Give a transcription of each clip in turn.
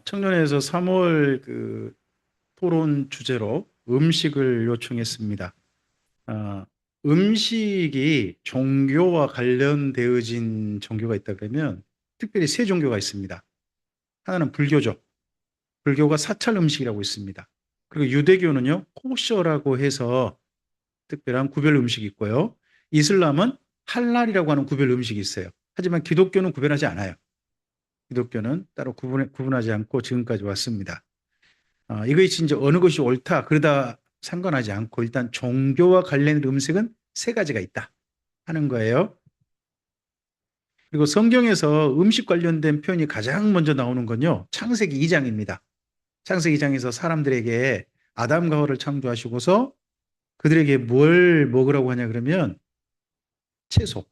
청년회에서 3월 토론 주제로 음식을 요청했습니다. 아, 음식이 종교와 관련되어진 종교가 있다 그러면 특별히 세 종교가 있습니다. 하나는 불교죠. 불교가 사찰 음식이라고 있습니다. 그리고 유대교는요, 코셔라고 해서 특별한 구별 음식이 있고요. 이슬람은 할랄이라고 하는 구별 음식이 있어요. 하지만 기독교는 구별하지 않아요. 기독교는 따로 구분하지 않고 지금까지 왔습니다. 이것이 이제 어느 것이 옳다, 그러다 상관하지 않고 일단 종교와 관련된 음식은 세 가지가 있다 하는 거예요. 그리고 성경에서 음식 관련된 표현이 가장 먼저 나오는 건요, 창세기 2장입니다. 창세기 2장에서 사람들에게 아담과 하와를 창조하시고서 그들에게 뭘 먹으라고 하냐 그러면 채소,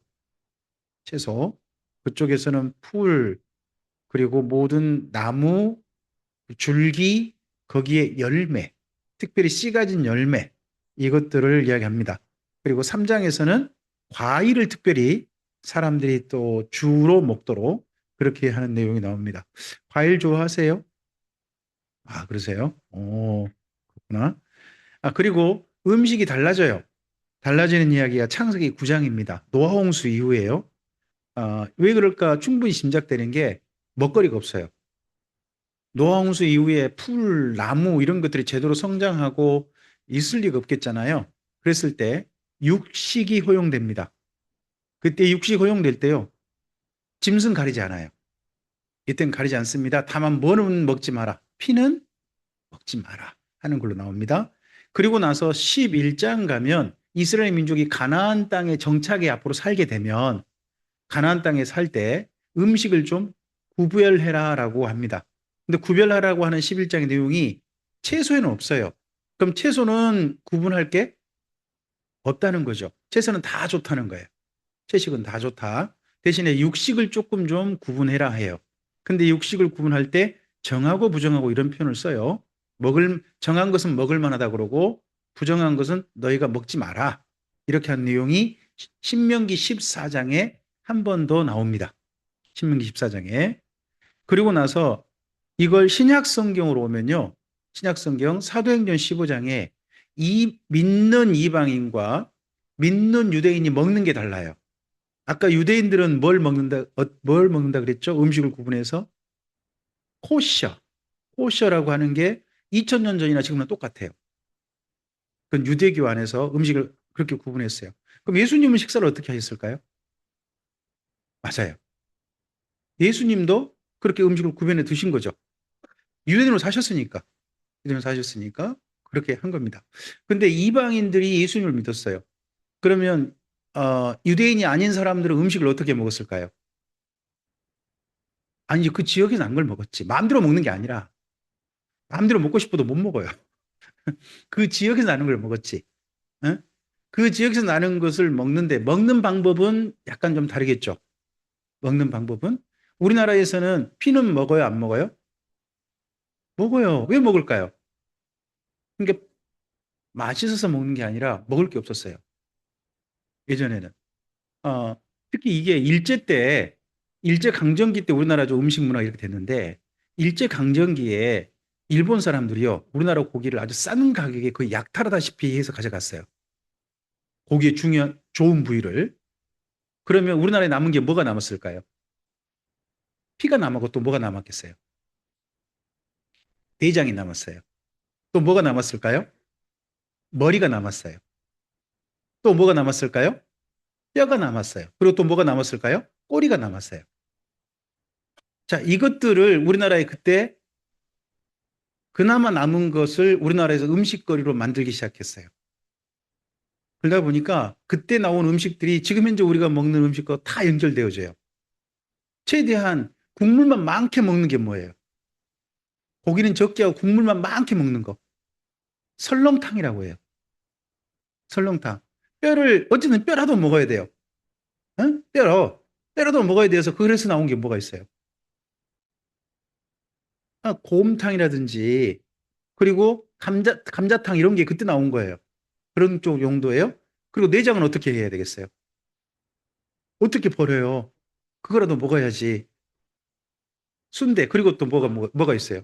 채소. 그쪽에서는 풀, 그리고 모든 나무, 줄기, 거기에 열매, 특별히 씨 가진 열매, 이것들을 이야기합니다. 그리고 3장에서는 과일을 특별히 사람들이 또 주로 먹도록 그렇게 하는 내용이 나옵니다. 과일 좋아하세요? 그러세요? 그렇구나. 그리고 음식이 달라져요. 달라지는 이야기가 창세기 9장입니다. 노아홍수 이후에요. 왜 그럴까 충분히 짐작되는 게 먹거리가 없어요. 노아홍수 이후에 풀, 나무 이런 것들이 제대로 성장하고 있을 리가 없겠잖아요. 그랬을 때 육식이 허용됩니다. 그때 육식 허용될 때요. 짐승 가리지 않아요. 이때는 가리지 않습니다. 다만 뭐는 먹지 마라. 피는 먹지 마라 하는 걸로 나옵니다. 그리고 나서 11장 가면 이스라엘 민족이 가나안 땅에 정착해 앞으로 살게 되면 가나안 땅에 살 때 음식을 좀 구별해라라고 합니다. 근데 구별하라고 하는 11장의 내용이 채소에는 없어요. 그럼 채소는 구분할 게 없다는 거죠. 채소는 다 좋다는 거예요. 채식은 다 좋다. 대신에 육식을 조금 좀 구분해라 해요. 근데 육식을 구분할 때 정하고 부정하고 이런 표현을 써요. 정한 것은 먹을 만하다 그러고 부정한 것은 너희가 먹지 마라. 이렇게 한 내용이 신명기 14장에 한 번 더 나옵니다. 신명기 14장에. 그리고 나서 이걸 신약 성경으로 오면요. 신약 성경 사도행전 15장에 이 믿는 이방인과 믿는 유대인이 먹는 게 달라요. 아까 유대인들은 뭘 먹는다 그랬죠? 음식을 구분해서 코셔. 코셔라고 하는 게 2000년 전이나 지금은 똑같아요. 그건 유대교 안에서 음식을 그렇게 구분했어요. 그럼 예수님은 식사를 어떻게 하셨을까요? 맞아요. 예수님도 그렇게 음식을 구분해 두신 거죠. 유대인으로 사셨으니까. 유대인으로 사셨으니까 그렇게 한 겁니다. 근데 이방인들이 예수님을 믿었어요. 그러면 유대인이 아닌 사람들은 음식을 어떻게 먹었을까요? 아니 그 지역에 난 걸 먹었지. 마음대로 먹는 게 아니라 마음대로 먹고 싶어도 못 먹어요. 그 지역에서 나는 걸 먹었지. 어? 그 지역에서 나는 것을 먹는데 먹는 방법은 약간 좀 다르겠죠. 먹는 방법은 우리나라에서는 피는 먹어요, 안 먹어요? 먹어요. 왜 먹을까요? 그러니까 맛있어서 먹는 게 아니라 먹을 게 없었어요. 예전에는. 특히 이게 일제 강점기 때 우리나라 좀 음식 문화가 이렇게 됐는데 일제 강점기에 일본 사람들이요 우리나라 고기를 아주 싼 가격에 거의 약탈하다시피 해서 가져갔어요. 고기의 중요한 좋은 부위를. 그러면 우리나라에 남은 게 뭐가 남았을까요? 피가 남았고 또 뭐가 남았겠어요? 내장이 남았어요. 또 뭐가 남았을까요? 머리가 남았어요. 또 뭐가 남았을까요? 뼈가 남았어요. 그리고 또 뭐가 남았을까요? 꼬리가 남았어요. 자, 이것들을 우리나라에 그때 그나마 남은 것을 우리나라에서 음식거리로 만들기 시작했어요. 그러다 보니까 그때 나온 음식들이 지금 현재 우리가 먹는 음식과 다 연결되어져요. 최대한 국물만 많게 먹는 게 뭐예요? 고기는 적게 하고 국물만 많게 먹는 거. 설렁탕이라고 해요. 설렁탕. 어쨌든 뼈라도 먹어야 돼요. 응? 뼈라도 먹어야 돼서 그래서 나온 게 뭐가 있어요? 곰탕이라든지, 그리고 감자탕 이런 게 그때 나온 거예요. 그런 쪽 용도예요. 그리고 내장은 어떻게 해야 되겠어요? 어떻게 버려요? 그거라도 먹어야지. 순대, 그리고 또 뭐가 있어요?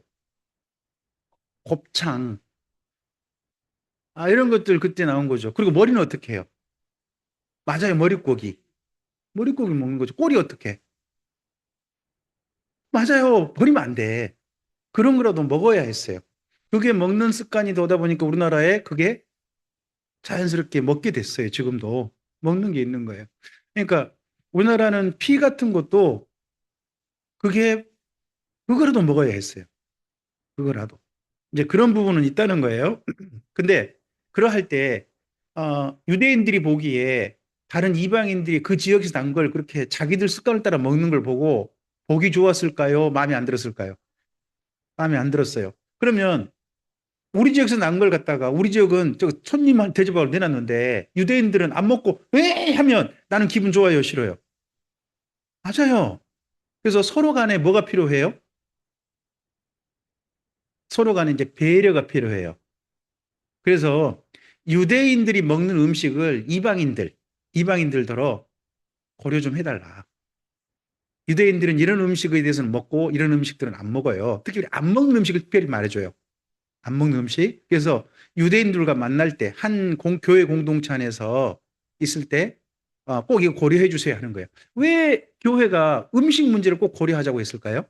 곱창. 아, 이런 것들 그때 나온 거죠. 그리고 머리는 어떻게 해요? 맞아요, 머릿고기. 머릿고기 먹는 거죠. 꼬리 어떻게 해? 맞아요, 버리면 안 돼. 그런 거라도 먹어야 했어요. 그게 먹는 습관이 되다 보니까 우리나라에 그게 자연스럽게 먹게 됐어요. 지금도 먹는 게 있는 거예요. 그러니까 우리나라는 피 같은 것도 그게 그거라도 먹어야 했어요. 그거라도. 이제 그런 부분은 있다는 거예요. 근데 그러할 때 유대인들이 보기에 다른 이방인들이 그 지역에서 난 걸 그렇게 자기들 습관을 따라 먹는 걸 보고 보기 좋았을까요? 마음에 안 들었을까요? 마음에 안 들었어요. 그러면 우리 지역에서 난 걸 갖다가 우리 지역은 저 손님한테 대접하고 내놨는데 유대인들은 안 먹고 왜 하면 나는 기분 좋아요, 싫어요? 맞아요. 그래서 서로 간에 뭐가 필요해요? 서로 간에 이제 배려가 필요해요. 그래서 유대인들이 먹는 음식을 이방인들더러 고려 좀 해달라. 유대인들은 이런 음식에 대해서는 먹고 이런 음식들은 안 먹어요. 특히 안 먹는 음식을 특별히 말해줘요. 안 먹는 음식. 그래서 유대인들과 만날 때 교회 공동체 안에서 있을 때 꼭 이거 고려해 주세요 하는 거예요. 왜 교회가 음식 문제를 꼭 고려하자고 했을까요?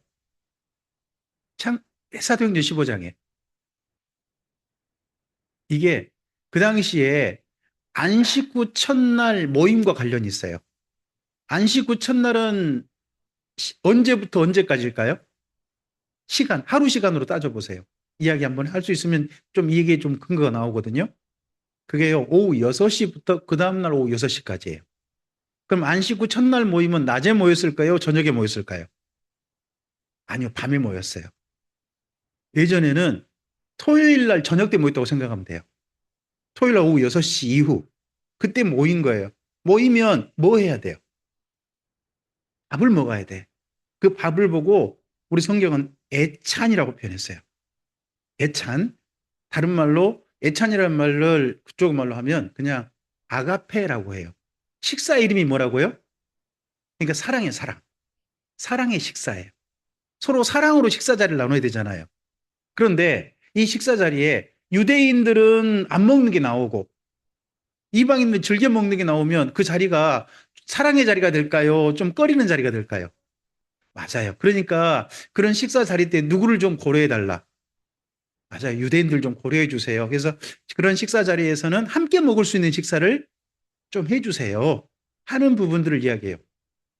사도행전 15장에 이게 그 당시에 안식구 첫날 모임과 관련이 있어요. 안식구 첫날은 언제부터 언제까지일까요? 하루 시간으로 따져보세요. 이야기 한번 할 수 있으면 좀 이 얘기에 좀 근거가 나오거든요. 그게요, 오후 6시부터 그 다음날 오후 6시까지예요. 그럼 안식 후 첫날 모임은 낮에 모였을까요? 저녁에 모였을까요? 아니요, 밤에 모였어요. 예전에는 토요일 날 저녁 때 모였다고 생각하면 돼요. 토요일 날 오후 6시 이후. 그때 모인 거예요. 모이면 뭐 해야 돼요? 밥을 먹어야 돼. 그 밥을 보고 우리 성경은 애찬이라고 표현했어요. 애찬. 다른 말로 애찬이라는 말을 그쪽 말로 하면 그냥 아가페라고 해요. 식사 이름이 뭐라고요? 그러니까 사랑이에요, 사랑. 사랑의 식사예요. 서로 사랑으로 식사 자리를 나눠야 되잖아요. 그런데 이 식사 자리에 유대인들은 안 먹는 게 나오고 이방인들 즐겨 먹는 게 나오면 그 자리가 사랑의 자리가 될까요? 좀 꺼리는 자리가 될까요? 맞아요. 그러니까 그런 식사 자리 때 누구를 좀 고려해 달라. 맞아요. 유대인들 좀 고려해 주세요. 그래서 그런 식사 자리에서는 함께 먹을 수 있는 식사를 좀 해주세요. 하는 부분들을 이야기해요.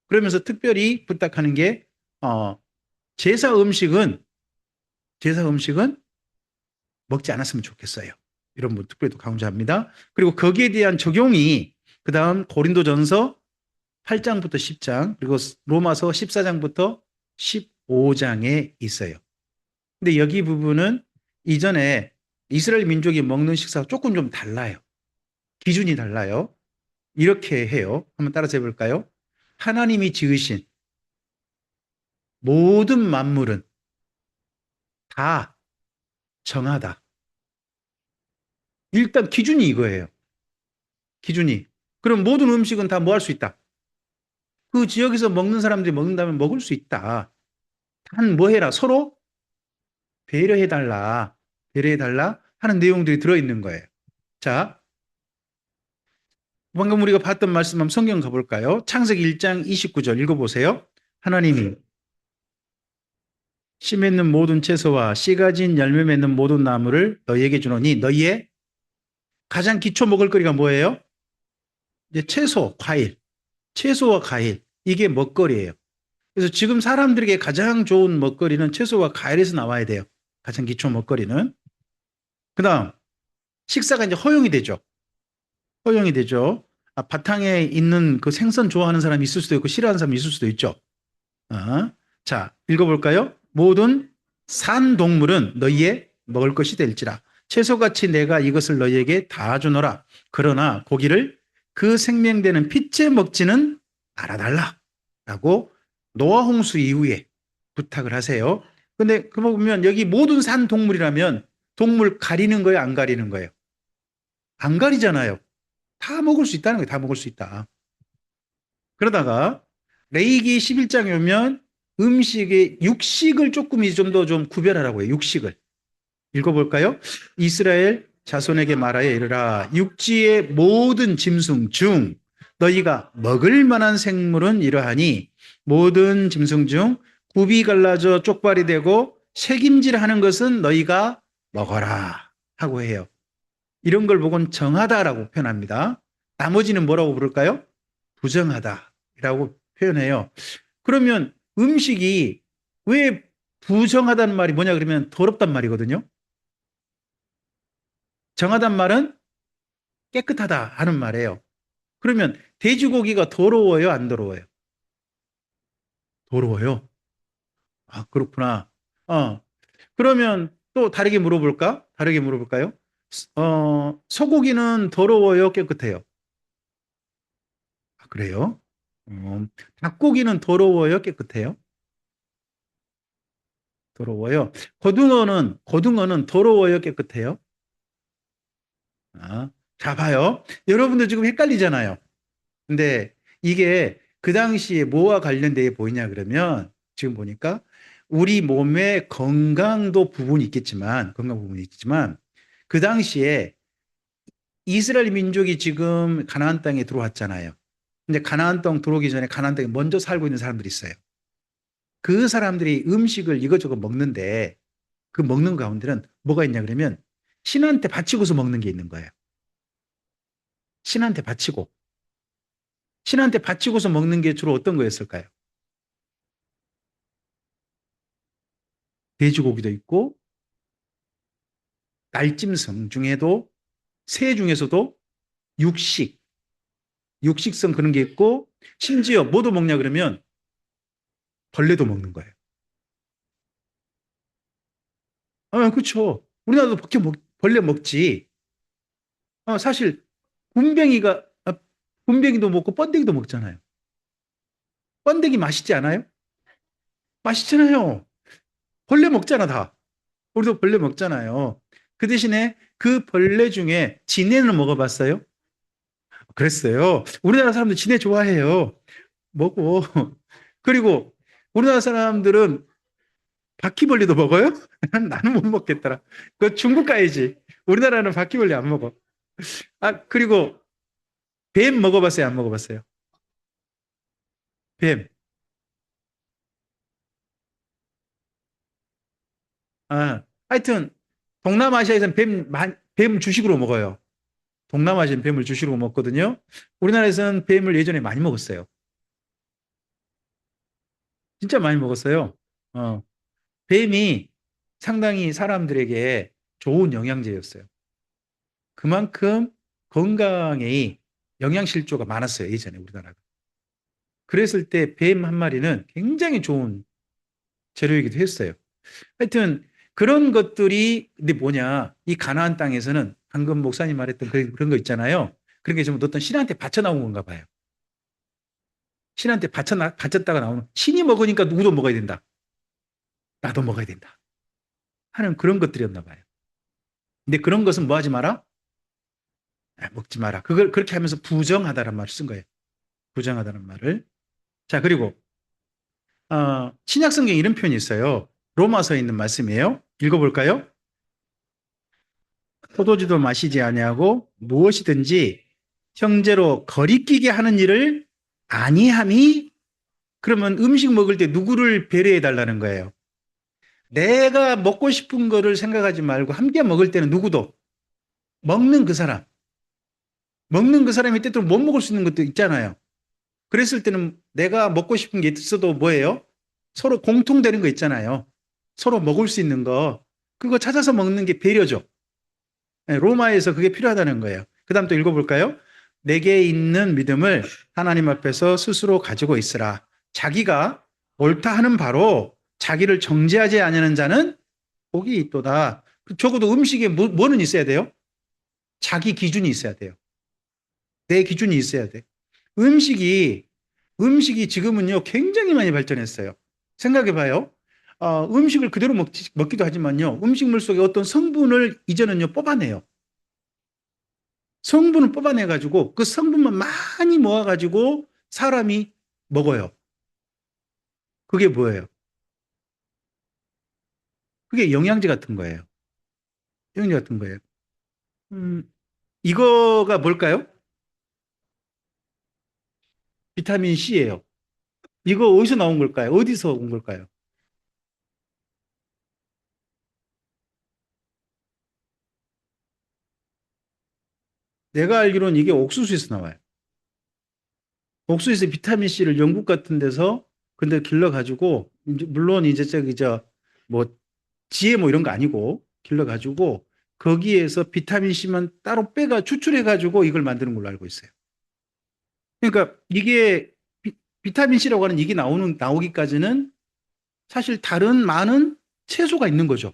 그러면서 특별히 부탁하는 게 어, 제사 음식은 제사 음식은 먹지 않았으면 좋겠어요. 이런 분 특별히 또 강조합니다. 그리고 거기에 대한 적용이 그 다음 고린도전서 8장부터 10장 그리고 로마서 14장부터 15장에 있어요. 근데 여기 부분은 이전에 이스라엘 민족이 먹는 식사가 조금 좀 달라요. 기준이 달라요. 이렇게 해요. 한번 따라서 해볼까요? 하나님이 지으신 모든 만물은 다 정하다. 일단 기준이 이거예요. 기준이. 그럼 모든 음식은 다 뭐 할 수 있다. 그 지역에서 먹는 사람들이 먹는다면 먹을 수 있다. 단 뭐 해라. 서로 배려해달라. 배려해달라 하는 내용들이 들어있는 거예요. 자, 방금 우리가 봤던 말씀 한번 성경 가볼까요? 창세기 1장 29절 읽어보세요. 하나님이 씨 맺는 모든 채소와 씨 가진 열매 맺는 모든 나무를 너희에게 주노니 너희의 가장 기초 먹을 거리가 뭐예요? 이제 채소, 과일. 채소와 과일. 이게 먹거리예요. 그래서 지금 사람들에게 가장 좋은 먹거리는 채소와 과일에서 나와야 돼요. 가장 기초 먹거리는. 그 다음, 식사가 이제 허용이 되죠. 허용이 되죠. 바탕에 있는 그 생선 좋아하는 사람이 있을 수도 있고 싫어하는 사람이 있을 수도 있죠. 자, 읽어볼까요? 모든 산 동물은 너희의 먹을 것이 될지라. 채소같이 내가 이것을 너희에게 다 주노라. 그러나 고기를 그 생명되는 핏째 먹지는 말아달라. 라고 노아 홍수 이후에 부탁을 하세요. 근데 그 보면 여기 모든 산 동물이라면 동물 가리는 거예요? 안 가리는 거예요? 안 가리잖아요. 다 먹을 수 있다는 거예요. 다 먹을 수 있다. 그러다가 레이기 11장에 오면 음식의 육식을 조금 좀 더 좀 구별하라고 해요. 육식을. 읽어볼까요? 이스라엘 자손에게 말하여 이르라. 육지의 모든 짐승 중 너희가 먹을 만한 생물은 이러하니 모든 짐승 중 굽이 갈라져 쪽발이 되고 새김질하는 것은 너희가 먹어라 하고 해요. 이런 걸 보곤 정하다라고 표현합니다. 나머지는 뭐라고 부를까요? 부정하다라고 표현해요. 그러면 음식이 왜 부정하다는 말이 뭐냐 그러면 더럽단 말이거든요. 정하단 말은 깨끗하다 하는 말이에요. 그러면 돼지고기가 더러워요, 안 더러워요? 더러워요. 아, 그렇구나. 어, 그러면 또 다르게 물어볼까? 다르게 물어볼까요? 소고기는 더러워요, 깨끗해요? 아, 그래요? 닭고기는 더러워요, 깨끗해요? 더러워요. 고등어는 더러워요, 깨끗해요? 아, 자, 봐요. 여러분들 지금 헷갈리잖아요. 근데 이게 그 당시에 뭐와 관련되어 보이냐 그러면 지금 보니까 우리 몸의 건강도 부분이 있겠지만, 건강 부분이 있지만 그 당시에 이스라엘 민족이 지금 가나안 땅에 들어왔잖아요. 근데 가나안 땅 들어오기 전에 가나안 땅에 먼저 살고 있는 사람들이 있어요. 그 사람들이 음식을 이것저것 먹는데 그 먹는 가운데는 뭐가 있냐 그러면 신한테 바치고서 먹는 게 있는 거예요. 신한테 바치고. 신한테 바치고서 먹는 게 주로 어떤 거였을까요? 돼지고기도 있고 날짐승 중에도 새 중에서도 육식, 육식성 그런 게 있고 심지어 뭐도 먹냐 그러면 벌레도 먹는 거예요. 아, 그렇죠. 우리나라도 벌레 먹지. 사실 군뱅이도 먹고 번데기도 먹잖아요. 번데기 맛있지 않아요? 맛있잖아요. 벌레 먹잖아, 다. 우리도 벌레 먹잖아요. 그 대신에 그 벌레 중에 지네는 먹어봤어요? 그랬어요. 우리나라 사람들 지네 좋아해요. 먹어. 그리고 우리나라 사람들은 바퀴벌레도 먹어요? 나는 못 먹겠더라. 그 중국 가야지. 우리나라는 바퀴벌레 안 먹어. 아, 그리고 뱀 먹어봤어요? 안 먹어봤어요? 뱀. 하여튼 동남아시아에서는 뱀 주식으로 먹어요. 동남아시아는 뱀을 주식으로 먹거든요. 우리나라에서는 뱀을 예전에 많이 먹었어요. 진짜 많이 먹었어요. 어, 뱀이 상당히 사람들에게 좋은 영양제였어요. 그만큼 건강에 영양실조가 많았어요. 예전에 우리나라가. 그랬을 때 뱀 한 마리는 굉장히 좋은 재료이기도 했어요. 하여튼 그런 것들이 근데 뭐냐 이 가나안 땅에서는 방금 목사님 말했던 그런 거 있잖아요. 그런 게 좀 어떤 신한테 바쳐 나온 건가 봐요. 신한테 바쳤다가 나오는 신이 먹으니까 누구도 먹어야 된다. 나도 먹어야 된다. 하는 그런 것들이었나 봐요. 근데 그런 것은 뭐 하지 마라? 먹지 마라. 그걸 그렇게 하면서 부정하다는 말을 쓴 거예요. 부정하다는 말을. 자, 그리고 신약 성경에 이런 표현이 있어요. 로마서에 있는 말씀이에요. 읽어볼까요? 포도주도 마시지 아니하고 무엇이든지 형제로 거리끼게 하는 일을 아니함이 그러면 음식 먹을 때 누구를 배려해 달라는 거예요. 내가 먹고 싶은 거를 생각하지 말고 함께 먹을 때는 누구도 먹는 그 사람, 먹는 그 사람이 때때로 못 먹을 수 있는 것도 있잖아요. 그랬을 때는 내가 먹고 싶은 게 있어도 뭐예요? 서로 공통되는 거 있잖아요. 서로 먹을 수 있는 거, 그거 찾아서 먹는 게 배려죠. 네, 로마에서 그게 필요하다는 거예요. 그 다음 또 읽어볼까요? 내게 있는 믿음을 하나님 앞에서 스스로 가지고 있으라. 자기가 옳다 하는 바로 자기를 정죄하지 아니하는 자는 복이 있도다. 적어도 음식에 뭐는 있어야 돼요? 자기 기준이 있어야 돼요. 내 기준이 있어야 돼. 음식이, 음식이 지금은요, 굉장히 많이 발전했어요. 생각해봐요. 음식을 그대로 먹기도 하지만요, 음식물 속에 어떤 성분을 이제는요, 뽑아내요. 성분을 뽑아내가지고 그 성분만 많이 모아가지고 사람이 먹어요. 그게 뭐예요? 그게 영양제 같은 거예요. 영양제 같은 거예요. 음, 이거가 뭘까요? 비타민 C예요. 이거 어디서 나온 걸까요? 어디서 온 걸까요? 내가 알기로는 이게 옥수수에서 나와요. 옥수수에서 비타민 C를 영국 같은 데서 근데 길러가지고, 물론 이제 저기 뭐 지혜 뭐 이런 거 아니고 길러가지고 거기에서 비타민 C만 따로 빼가 추출해가지고 이걸 만드는 걸로 알고 있어요. 그러니까 이게 비타민 C라고 하는 이게 나오기까지는 사실 다른 많은 채소가 있는 거죠.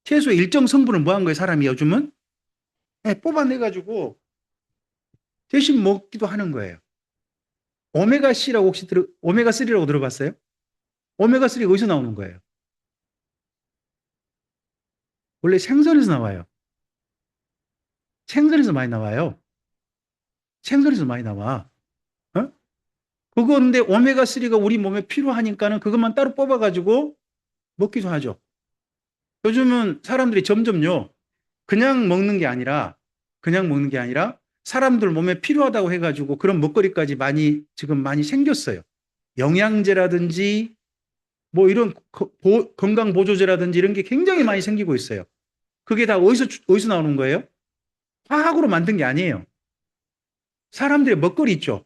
채소의 일정 성분을 뭐 한 거예요, 사람이 요즘은? 네, 뽑아내가지고 대신 먹기도 하는 거예요. 오메가3라고 오메가3라고 들어봤어요? 오메가3가 어디서 나오는 거예요? 원래 생선에서 나와요. 생선에서 많이 나와요. 생선에서 많이 나와. 어? 그건데 오메가3가 우리 몸에 필요하니까는 그것만 따로 뽑아가지고 먹기도 하죠. 요즘은 사람들이 점점요, 그냥 먹는 게 아니라, 그냥 먹는 게 아니라 사람들 몸에 필요하다고 해가지고 그런 먹거리까지 지금 많이 생겼어요. 영양제라든지 뭐 이런 건강보조제라든지 이런 게 굉장히 많이 생기고 있어요. 그게 다 어디서 나오는 거예요? 화학으로 만든 게 아니에요. 사람들의 먹거리 있죠.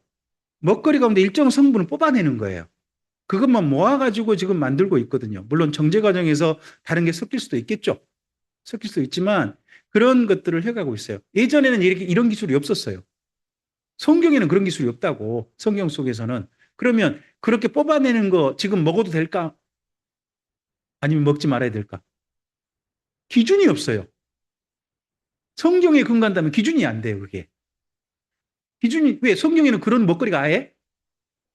먹거리 가운데 일정 성분을 뽑아내는 거예요. 그것만 모아가지고 지금 만들고 있거든요. 물론 정제 과정에서 다른 게 섞일 수도 있겠죠. 섞일 수도 있지만 그런 것들을 해가고 있어요. 예전에는 이런 기술이 없었어요. 성경에는 그런 기술이 없다고. 성경 속에서는. 그러면 그렇게 뽑아내는 거 지금 먹어도 될까? 아니면 먹지 말아야 될까? 기준이 없어요. 성경에 근거한다면 기준이 안 돼요, 그게. 기준이, 왜? 성경에는 그런 먹거리가 아예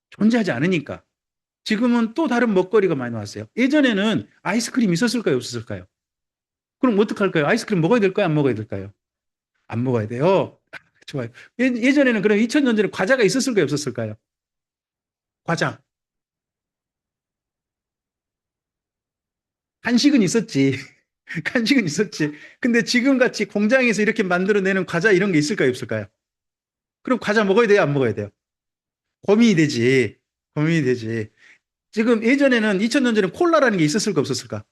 존재하지 않으니까. 지금은 또 다른 먹거리가 많이 나왔어요. 예전에는 아이스크림 있었을까요? 없었을까요? 그럼 어떡할까요? 아이스크림 먹어야 될까요? 안 먹어야 될까요? 안 먹어야 돼요. 좋아요. 예전에는 그럼 2000년 전에 과자가 있었을까요? 없었을까요? 과자. 간식은 있었지. 간식은 있었지. 근데 지금 같이 공장에서 이렇게 만들어내는 과자 이런 게 있을까요? 없을까요? 그럼 과자 먹어야 돼요? 안 먹어야 돼요? 고민이 되지. 고민이 되지. 지금 예전에는 2000년 전에 콜라라는 게 있었을까? 없었을까?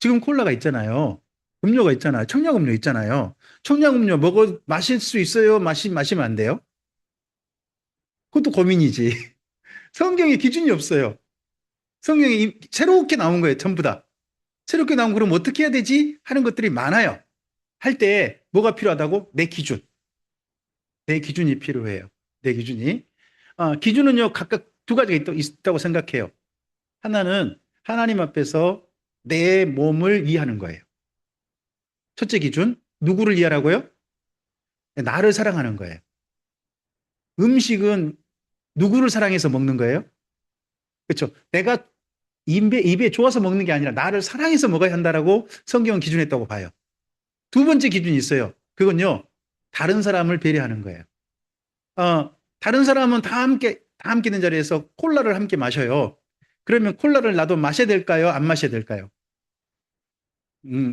지금 콜라가 있잖아요. 음료가 있잖아요. 청량음료 있잖아요. 청량음료 마실 수 있어요? 마시면 안 돼요? 그것도 고민이지. 성경에 기준이 없어요. 성경이 새롭게 나온 거예요. 전부 다. 새롭게 나온 그럼 어떻게 해야 되지? 하는 것들이 많아요. 할 때 뭐가 필요하다고? 내 기준. 내 기준이 필요해요. 내 기준이. 기준은요, 각각 두 가지가 있다고 생각해요. 하나는 하나님 앞에서 내 몸을 이해하는 거예요. 첫째 기준, 누구를 이해하라고요? 나를 사랑하는 거예요. 음식은 누구를 사랑해서 먹는 거예요? 그렇죠. 내가 입에 좋아서 먹는 게 아니라 나를 사랑해서 먹어야 한다라고 성경은 기준했다고 봐요. 두 번째 기준이 있어요. 그건요, 다른 사람을 배려하는 거예요. 다른 사람은 다 함께 있는 자리에서 콜라를 함께 마셔요. 그러면 콜라를 나도 마셔야 될까요? 안 마셔야 될까요?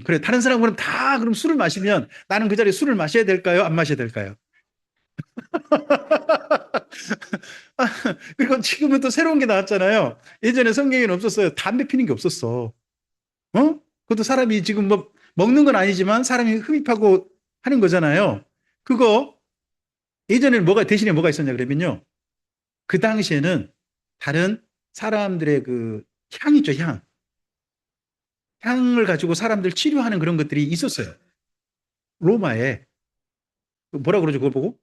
그래. 다른 사람 그럼 술을 마시면 나는 그 자리에 술을 마셔야 될까요? 안 마셔야 될까요? 아, 그리고 지금은 또 새로운 게 나왔잖아요. 예전에 성경에는 없었어요. 담배 피는 게 없었어. 어? 그것도 사람이 지금 뭐 먹는 건 아니지만 사람이 흡입하고 하는 거잖아요. 그거 예전에는 대신에 뭐가 있었냐 그러면요. 그 당시에는 다른 사람들의 그 향이죠, 향. 향을 가지고 사람들 치료하는 그런 것들이 있었어요. 로마에. 뭐라 그러죠, 그걸 보고?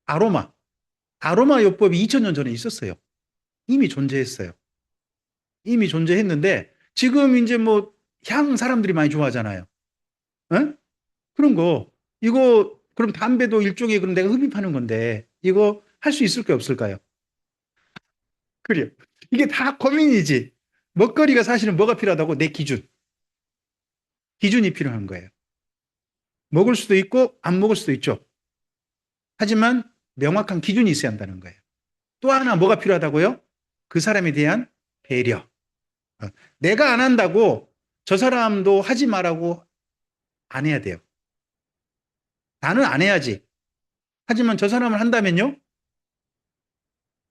아로마. 아로마 요법이 2000년 전에 있었어요. 이미 존재했어요. 이미 존재했는데 지금 이제 뭐 향 사람들이 많이 좋아하잖아요. 에? 그런 거 이거 그럼 담배도 일종의 그럼 내가 흡입하는 건데 이거 할 수 있을까요, 없을까요? 그래요. 이게 다 고민이지. 먹거리가 사실은 뭐가 필요하다고? 내 기준. 기준이 필요한 거예요. 먹을 수도 있고 안 먹을 수도 있죠. 하지만 명확한 기준이 있어야 한다는 거예요. 또 하나 뭐가 필요하다고요? 그 사람에 대한 배려. 내가 안 한다고 저 사람도 하지 말라고 안 해야 돼요. 나는 안 해야지. 하지만 저 사람을 한다면요?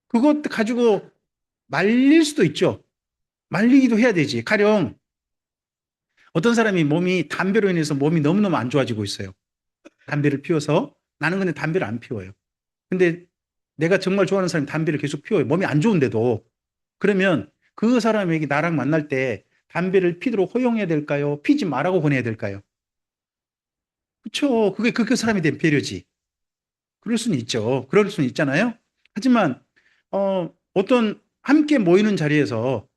그것 가지고 말릴 수도 있죠. 말리기도 해야 되지. 가령 어떤 사람이 몸이 담배로 인해서 몸이 너무너무 안 좋아지고 있어요. 담배를 피워서. 나는 근데 담배를 안 피워요. 근데 내가 정말 좋아하는 사람이 담배를 계속 피워요. 몸이 안 좋은데도. 그러면 그 사람에게 나랑 만날 때 담배를 피도록 허용해야 될까요? 피지 말라고 권해야 될까요? 그렇죠. 그게 그 사람에 대한 배려지. 그럴 수는 있죠. 그럴 수는 있잖아요. 하지만 어떤 함께 모이는 자리에서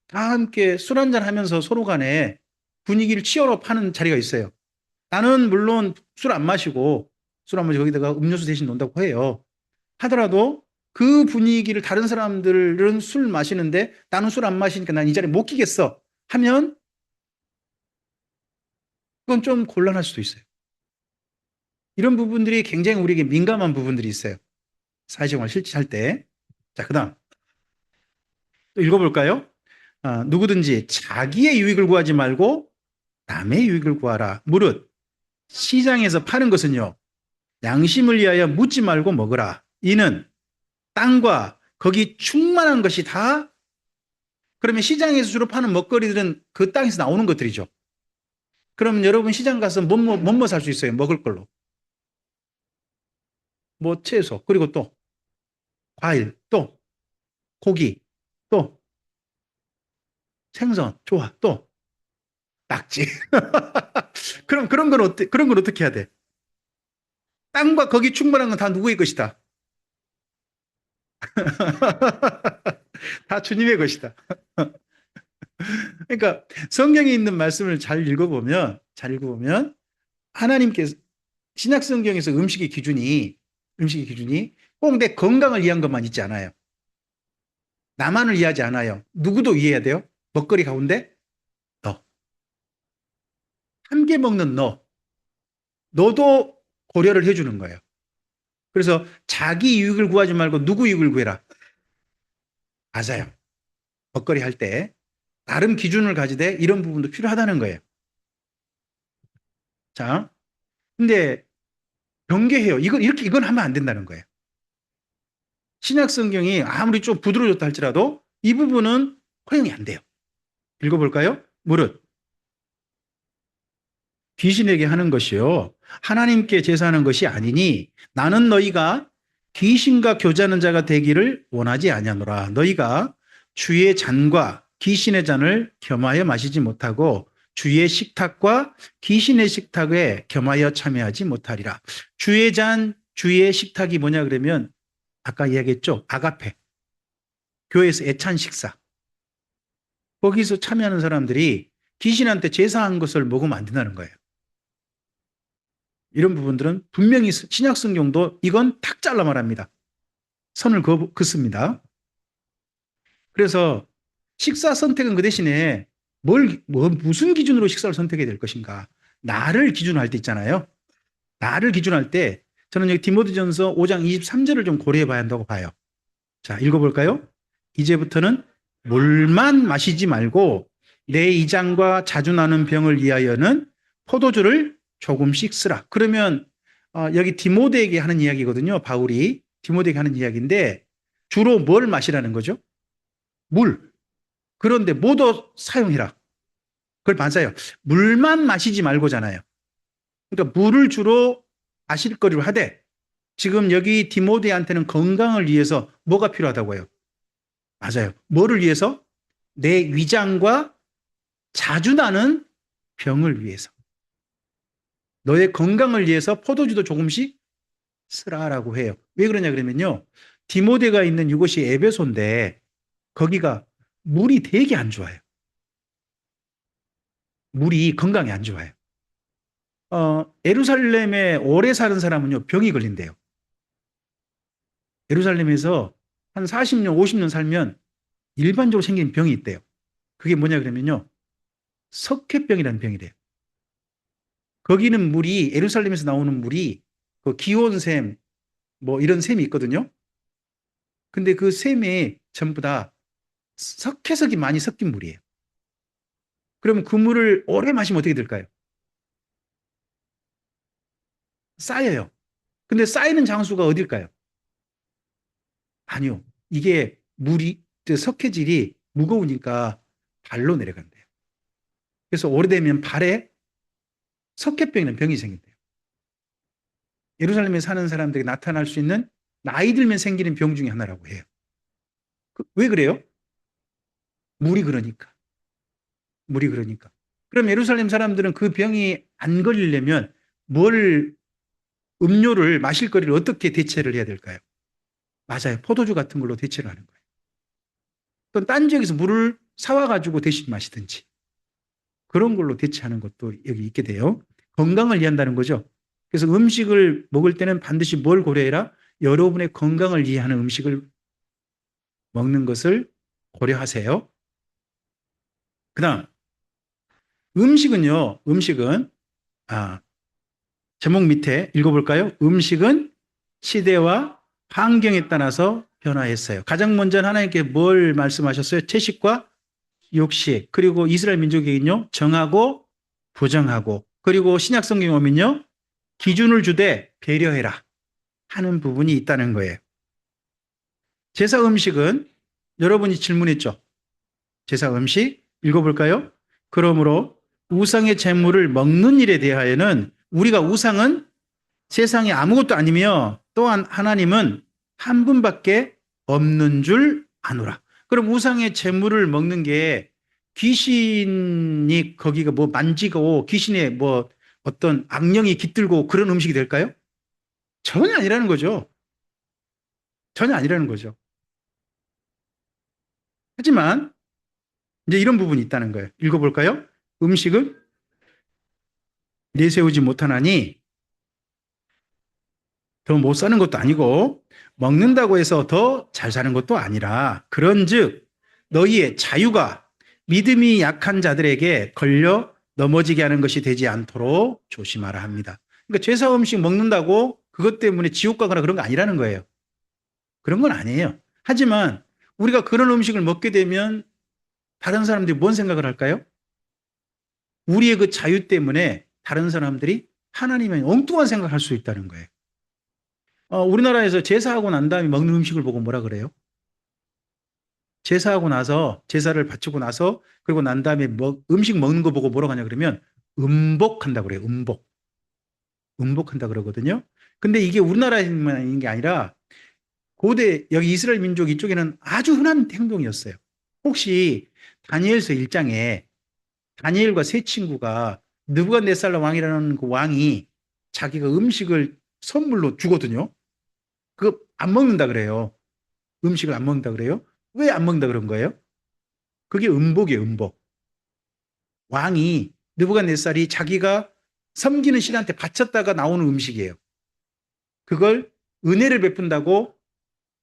다 함께 술 한잔 하면서 서로 간에 분위기를 치열업 하는 자리가 있어요. 나는 물론 술 안 마시고 거기다가 음료수 대신 논다고 해요. 하더라도 그 분위기를 다른 사람들은 술 마시는데 나는 술 안 마시니까 난 이 자리에 못 끼겠어 하면 그건 좀 곤란할 수도 있어요. 이런 부분들이 굉장히 우리에게 민감한 부분들이 있어요. 사회생활 실제 할 때. 자, 그다음 또 읽어볼까요? 누구든지 자기의 유익을 구하지 말고 남의 유익을 구하라. 무릇 시장에서 파는 것은요, 양심을 위하여 묻지 말고 먹으라. 이는 땅과 거기 충만한 것이 다, 그러면 시장에서 주로 파는 먹거리들은 그 땅에서 나오는 것들이죠. 그럼 여러분 시장 가서 뭐뭐 살 수 있어요? 먹을 걸로. 뭐 채소, 그리고 또 과일, 또 고기, 또 생선, 좋아, 또 낙지. 그럼 그런 건 어떻게 해야 돼? 땅과 거기 충만한 건 다 누구의 것이다? 다 주님의 것이다. 그러니까 성경에 있는 말씀을 잘 읽어보면 하나님께서 신약 성경에서 음식의 기준이 꼭 내 건강을 위한 것만 있지 않아요. 나만을 위하지 않아요. 누구도 위해야 돼요. 먹거리 가운데 너. 함께 먹는 너도 고려를 해주는 거예요. 그래서 자기 유익을 구하지 말고 누구 유익을 구해라. 맞아요. 먹거리 할 때 나름 기준을 가지되 이런 부분도 필요하다는 거예요. 자, 근데 경계해요. 이건 하면 안 된다는 거예요. 신약 성경이 아무리 좀 부드러워졌다 할지라도 이 부분은 허용이 안 돼요. 읽어볼까요? 무릇 귀신에게 하는 것이요 하나님께 제사하는 것이 아니니 나는 너희가 귀신과 교제하는 자가 되기를 원하지 아니하노라. 너희가 주의 잔과 귀신의 잔을 겸하여 마시지 못하고 주의 식탁과 귀신의 식탁에 겸하여 참여하지 못하리라. 주의 잔, 주의 식탁이 뭐냐 그러면 아까 이야기했죠. 아가페. 교회에서 애찬 식사. 거기서 참여하는 사람들이 귀신한테 제사한 것을 먹으면 안 된다는 거예요. 이런 부분들은 분명히 신약 성경도 이건 탁 잘라 말합니다. 선을 긋습니다. 그래서 식사 선택은 그 대신에 무슨 기준으로 식사를 선택해야 될 것인가? 나를 기준으로 할 때 있잖아요. 나를 기준으로 할 때 저는 여기 디모데전서 5장 23절을 좀 고려해 봐야 한다고 봐요. 자, 읽어볼까요? 이제부터는 물만 마시지 말고 내 이장과 자주 나는 병을 위하여는 포도주를 조금씩 쓰라. 그러면 여기 디모데에게 하는 이야기거든요. 바울이 디모데에게 하는 이야기인데 주로 뭘 마시라는 거죠? 물. 그런데 모두 사용해라. 그걸 맞아요. 물만 마시지 말고잖아요. 그러니까 물을 주로 마실 거리로 하되 지금 여기 디모데한테는 건강을 위해서 뭐가 필요하다고요? 맞아요. 뭐를 위해서? 내 위장과 자주 나는 병을 위해서. 너의 건강을 위해서 포도주도 조금씩 쓰라라고 해요. 왜 그러냐 그러면요. 디모데가 있는 이곳이 에베소인데 거기가 물이 되게 안 좋아요. 물이 건강에 안 좋아요. 예루살렘에 오래 사는 사람은요, 병이 걸린대요. 예루살렘에서 한 40년, 50년 살면 일반적으로 생긴 병이 있대요. 그게 뭐냐 그러면요. 석회병이라는 병이 돼요. 거기는 물이, 예루살렘에서 나오는 물이 그 기온샘, 뭐 이런 샘이 있거든요. 근데 그 샘에 전부 다 석회석이 많이 섞인 물이에요. 그러면 그 물을 오래 마시면 어떻게 될까요? 쌓여요. 근데 쌓이는 장소가 어딜까요? 아니요. 이게 물이, 그 석회질이 무거우니까 발로 내려간대요. 그래서 오래되면 발에 석회병이라는 병이 생긴대요. 예루살렘에 사는 사람들이 나타날 수 있는 나이 들면 생기는 병 중에 하나라고 해요. 왜 그래요? 물이 그러니까. 물이 그러니까. 그럼 예루살렘 사람들은 그 병이 안 걸리려면 뭘, 음료를, 마실 거리를 어떻게 대체를 해야 될까요? 맞아요. 포도주 같은 걸로 대체를 하는 거예요. 또 딴 지역에서 물을 사와가지고 대신 마시든지 그런 걸로 대체하는 것도 여기 있게 돼요. 건강을 위한다는 거죠. 그래서 음식을 먹을 때는 반드시 뭘 고려해라? 여러분의 건강을 위하는 음식을 먹는 것을 고려하세요. 그 다음, 음식은, 아, 제목 밑에 읽어볼까요? 음식은 시대와 환경에 따라서 변화했어요. 가장 먼저 하나님께 뭘 말씀하셨어요? 채식과 육식. 그리고 이스라엘 민족에게는요, 정하고 부정하고. 그리고 신약 성경에 오면요, 기준을 주되 배려해라 하는 부분이 있다는 거예요. 제사 음식은 여러분이 질문했죠. 제사 음식 읽어볼까요? 그러므로 우상의 제물을 먹는 일에 대하여는 우리가 우상은 세상에 아무것도 아니며 또한 하나님은 한 분밖에 없는 줄 아노라. 그럼 우상의 제물을 먹는 게 귀신이 거기가 뭐 만지고 귀신의 뭐 어떤 악령이 깃들고 그런 음식이 될까요? 전혀 아니라는 거죠. 전혀 아니라는 거죠. 하지만 이제 이런 부분이 있다는 거예요. 읽어볼까요? 음식은 내세우지 못하나니 더 못 사는 것도 아니고 먹는다고 해서 더 잘 사는 것도 아니라 그런즉 너희의 자유가 믿음이 약한 자들에게 걸려 넘어지게 하는 것이 되지 않도록 조심하라 합니다. 그러니까 제사 음식 먹는다고 그것 때문에 지옥 가거나 그런 거 아니라는 거예요. 그런 건 아니에요. 하지만 우리가 그런 음식을 먹게 되면 다른 사람들이 뭔 생각을 할까요? 우리의 그 자유 때문에 다른 사람들이 하나님의 엉뚱한 생각을 할 수 있다는 거예요. 우리나라에서 제사하고 난 다음에 먹는 음식을 보고 뭐라 그래요? 제사하고 나서, 제사를 바치고 나서, 그리고 난 다음에 음식 먹는 거 보고 뭐라고 하냐 그러면 음복한다 그래요. 음복. 음복한다 그러거든요. 근데 이게 우리나라에만 있는 게 아니라 고대 여기 이스라엘 민족 이쪽에는 아주 흔한 행동이었어요. 혹시 다니엘서 1장에 다니엘과 세 친구가 느부갓네살 왕이라는 그 왕이 자기가 음식을 선물로 주거든요. 그거 안 먹는다 그래요. 음식을 안 먹는다 그래요. 왜 안 먹는다 그런 거예요? 그게 음복이에요, 음복. 왕이 느부갓네살이 자기가 섬기는 신한테 바쳤다가 나오는 음식이에요. 그걸 은혜를 베푼다고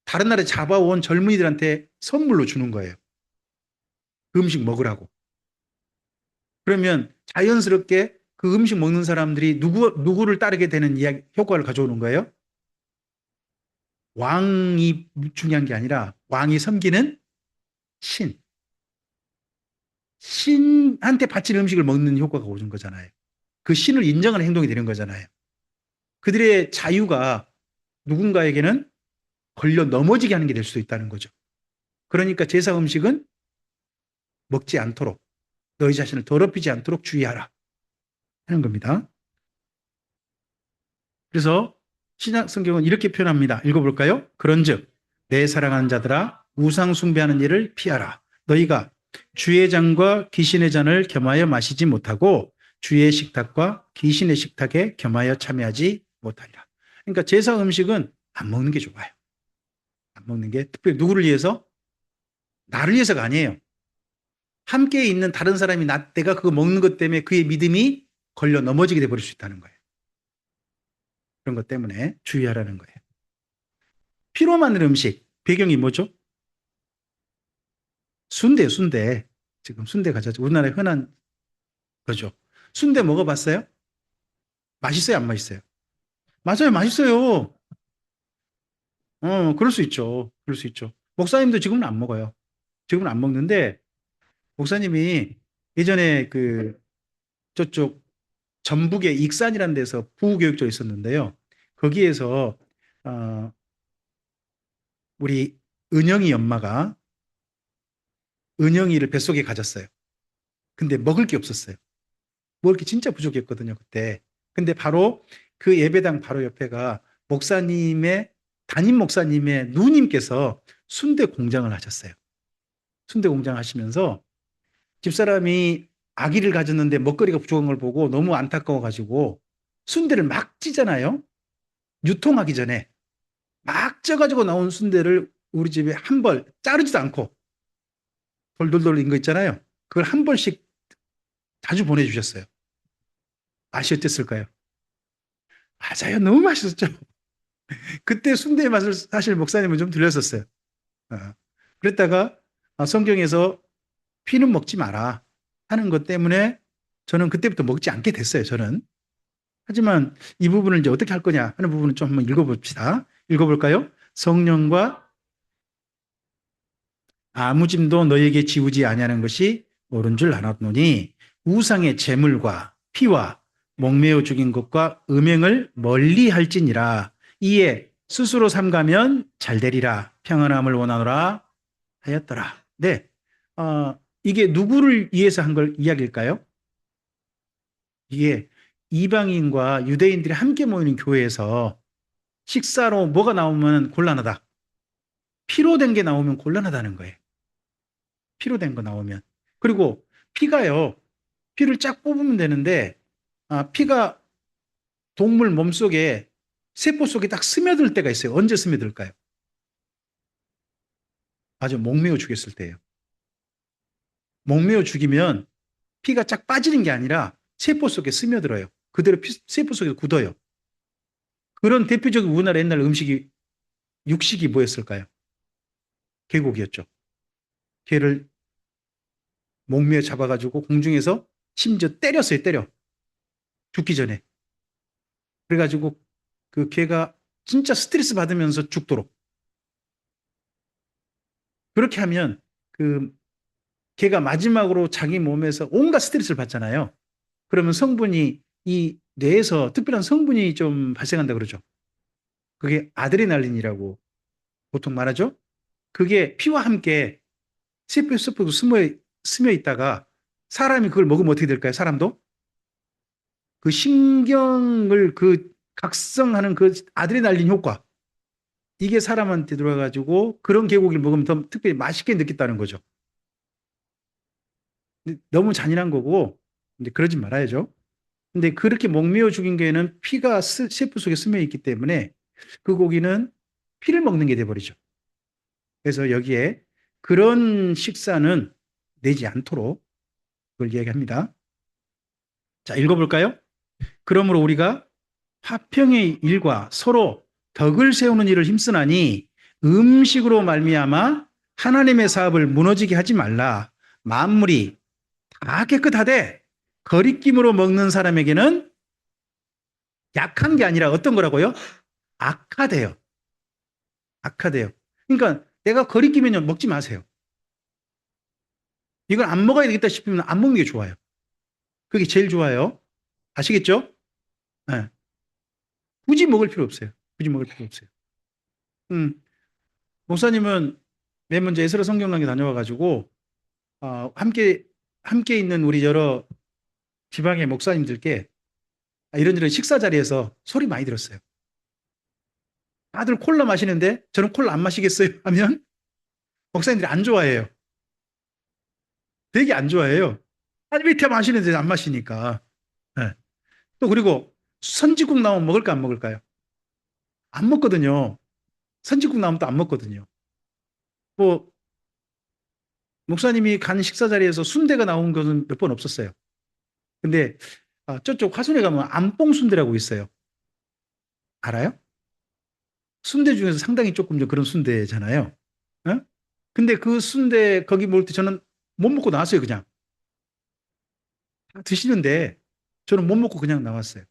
다른 나라에 잡아온 젊은이들한테 선물로 주는 거예요. 그 음식 먹으라고. 그러면 자연스럽게 그 음식 먹는 사람들이 누구를 따르게 되는 효과를 가져오는 거예요? 왕이 중요한 게 아니라 왕이 섬기는 신. 신한테 바친 음식을 먹는 효과가 오는 거잖아요. 그 신을 인정하는 행동이 되는 거잖아요. 그들의 자유가 누군가에게는 걸려 넘어지게 하는 게 될 수도 있다는 거죠. 그러니까 제사 음식은 먹지 않도록 너희 자신을 더럽히지 않도록 주의하라 하는 겁니다. 그래서 신약 성경은 이렇게 표현합니다. 읽어볼까요? 그런즉 내 사랑하는 자들아 우상 숭배하는 일을 피하라. 너희가 주의 잔과 귀신의 잔을 겸하여 마시지 못하고 주의 식탁과 귀신의 식탁에 겸하여 참여하지 못하리라. 그러니까 제사 음식은 안 먹는 게 좋아요. 안 먹는 게 특별히 누구를 위해서? 나를 위해서가 아니에요. 함께 있는 다른 사람이 내가 그거 먹는 것 때문에 그의 믿음이 걸려 넘어지게 돼 버릴 수 있다는 거예요. 그런 것 때문에 주의하라는 거예요. 피로 만든 음식 배경이 뭐죠? 순대요, 순대. 지금 순대 가져죠. 우리나라에 흔한 거죠. 순대 먹어봤어요? 맛있어요, 안 맛있어요? 맞아요, 맛있어요. 그럴 수 있죠. 그럴 수 있죠. 목사님도 지금은 안 먹어요. 지금은 안 먹는데 목사님이 예전에 그 저쪽 전북의 익산이라는 데서 부교육장에 있었는데요. 거기에서 어, 우리 은영이 엄마가 은영이를 뱃속에 가졌어요. 근데 먹을 게 없었어요. 먹을 게 진짜 부족했거든요, 그때. 근데 바로 그 예배당 바로 옆에가 목사님의 담임 목사님의 누님께서 순대 공장을 하셨어요. 순대 공장 하시면서 집사람이 아기를 가졌는데 먹거리가 부족한 걸 보고 너무 안타까워가지고 순대를 막 찌잖아요. 유통하기 전에 막 쪄가지고 나온 순대를 우리 집에 한 벌 자르지도 않고 돌돌돌 인거 있잖아요. 그걸 한 벌씩 자주 보내주셨어요. 맛이 어땠을까요? 맞아요. 너무 맛있었죠. 그때 순대의 맛을 사실 목사님은 좀 들렸었어요. 어. 그랬다가 성경에서 피는 먹지 마라 하는 것 때문에 저는 그때부터 먹지 않게 됐어요. 저는. 하지만 이 부분을 이제 어떻게 할 거냐 하는 부분을 좀 한번 읽어봅시다. 읽어볼까요? 성령과 아무 짐도 너에게 지우지 아니하는 것이 옳은 줄 알았노니 우상의 제물과 피와 목매어 죽인 것과 음행을 멀리 할지니라. 이에 스스로 삼가면 잘 되리라. 평안함을 원하노라 하였더라. 네. 이게 누구를 위해서 한 걸 이야기일까요? 이게 이방인과 유대인들이 함께 모이는 교회에서 식사로 뭐가 나오면 곤란하다. 피로 된 게 나오면 곤란하다는 거예요. 피로 된 거 나오면. 그리고 피가요. 피를 쫙 뽑으면 되는데 피가 동물 몸속에 세포 속에 딱 스며들 때가 있어요. 언제 스며들까요? 아주 목매어 죽였을 때예요. 목매어 죽이면 피가 쫙 빠지는 게 아니라 세포 속에 스며들어요. 그대로 세포 속에 굳어요. 그런 대표적인 우리나라 옛날 음식이 육식이 뭐였을까요? 개고기였죠. 개를 목매어 잡아가지고 공중에서 심지어 때렸어요. 때려. 죽기 전에. 그래가지고 그 개가 진짜 스트레스 받으면서 죽도록. 그렇게 하면 그 개가 마지막으로 자기 몸에서 온갖 스트레스를 받잖아요. 그러면 성분이 이 뇌에서 특별한 성분이 좀 발생한다 그러죠. 그게 아드레날린이라고 보통 말하죠. 그게 피와 함께 세포에 스며 있다가 사람이 그걸 먹으면 어떻게 될까요? 사람도 그 신경을 그 각성하는 그 아드레날린 효과 이게 사람한테 들어와가지고 그런 개고기를 먹으면 더 특별히 맛있게 느꼈다는 거죠. 너무 잔인한 거고 근데 그러지 말아야죠. 근데 그렇게 목매어 죽인 개는 피가 세포 속에 스며 있기 때문에 그 고기는 피를 먹는 게 돼버리죠. 그래서 여기에 그런 식사는 내지 않도록 그걸 이야기합니다. 자, 읽어볼까요? 그러므로 우리가 화평의 일과 서로 덕을 세우는 일을 힘쓰나니 음식으로 말미암아 하나님의 사업을 무너지게 하지 말라. 만물이 다 깨끗하되 거리낌으로 먹는 사람에게는 약한 게 아니라 어떤 거라고요? 악하대요. 악하대요. 그러니까 내가 거리끼면 먹지 마세요. 이걸 안 먹어야 되겠다 싶으면 안 먹는 게 좋아요. 그게 제일 좋아요. 아시겠죠? 네. 굳이 먹을 필요 없어요. 굳이 먹을 필요 없어요. 음, 목사님은 맨 먼저 에스라 성경학교 다녀와가지고 함께 있는 우리 여러 지방의 목사님들께 이런저런 식사 자리에서 소리 많이 들었어요. 다들 콜라 마시는데 저는 콜라 안 마시겠어요? 하면 목사님들이 안 좋아해요. 되게 안 좋아해요. 아니, 밑에 마시는데 안 마시니까. 네. 또 그리고 선지국 나오면 먹을까 안 먹을까요? 안 먹거든요. 선지국 나오면 또 안 먹거든요. 뭐 목사님이 간 식사 자리에서 순대가 나온 것은 몇 번 없었어요. 근데 저쪽 화순에 가면 안뽕 순대라고 있어요. 알아요? 순대 중에서 상당히 조금 좀 그런 순대잖아요. 어? 근데 그 순대 거기 먹을 때 저는 못 먹고 나왔어요, 그냥. 드시는데 저는 못 먹고 그냥 나왔어요.